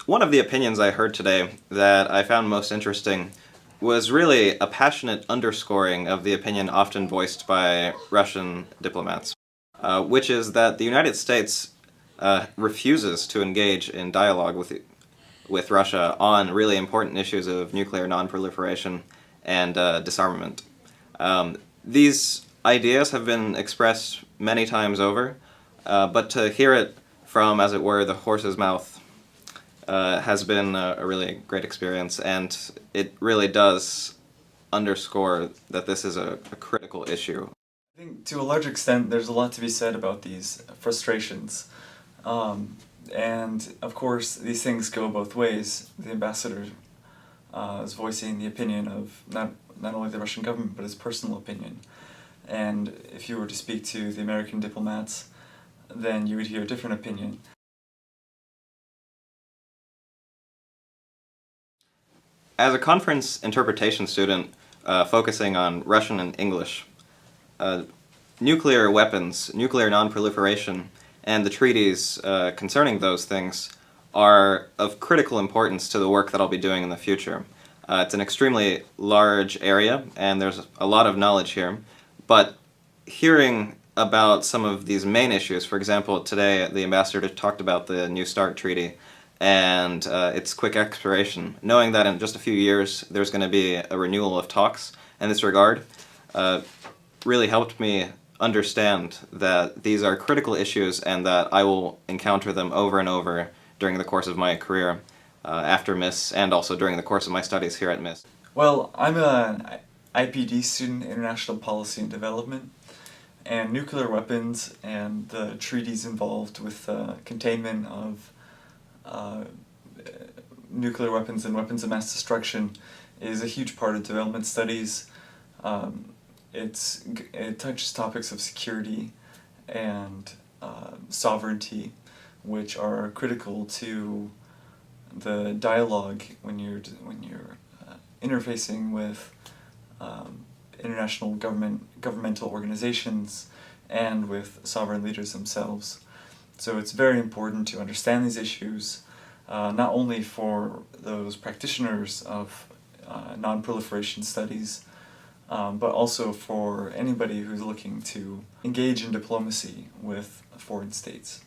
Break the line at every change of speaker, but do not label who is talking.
One of the opinions I heard today that I found most interesting was really a passionate underscoring of the opinion often voiced by Russian diplomats, which is that the United States refuses to engage in dialogue with Russia on really important issues of nuclear nonproliferation and disarmament. These ideas have been expressed many times over, but to hear it from, as it were, the horse's mouth has been a really great experience, and it really does underscore that this is a critical issue.
I think to a large extent there's a lot to be said about these frustrations. And of course these things go both ways. The ambassador is voicing the opinion of not only the Russian government but his personal opinion. And if you were to speak to the American diplomats, then you would hear a different opinion.
As a conference interpretation student focusing on Russian and English, nuclear weapons, nuclear nonproliferation, and the treaties concerning those things are of critical importance to the work that I'll be doing in the future. It's an extremely large area, and there's a lot of knowledge here, but hearing about some of these main issues, for example, today the ambassador talked about the New START treaty and its quick expiration, knowing that in just a few years there's going to be a renewal of talks in this regard, really helped me understand that these are critical issues and that I will encounter them over and over during the course of my career after MIIS and also during the course of my studies here at MIIS.
Well, I'm an IPD student, International Policy and Development, and nuclear weapons and the treaties involved with containment of nuclear weapons and weapons of mass destruction is a huge part of development studies. It touches topics of security and sovereignty, which are critical to the dialogue when you're interfacing with international governmental organizations and with sovereign leaders themselves. So it's very important to understand these issues, not only for those practitioners of non-proliferation studies, but also for anybody who's looking to engage in diplomacy with foreign states.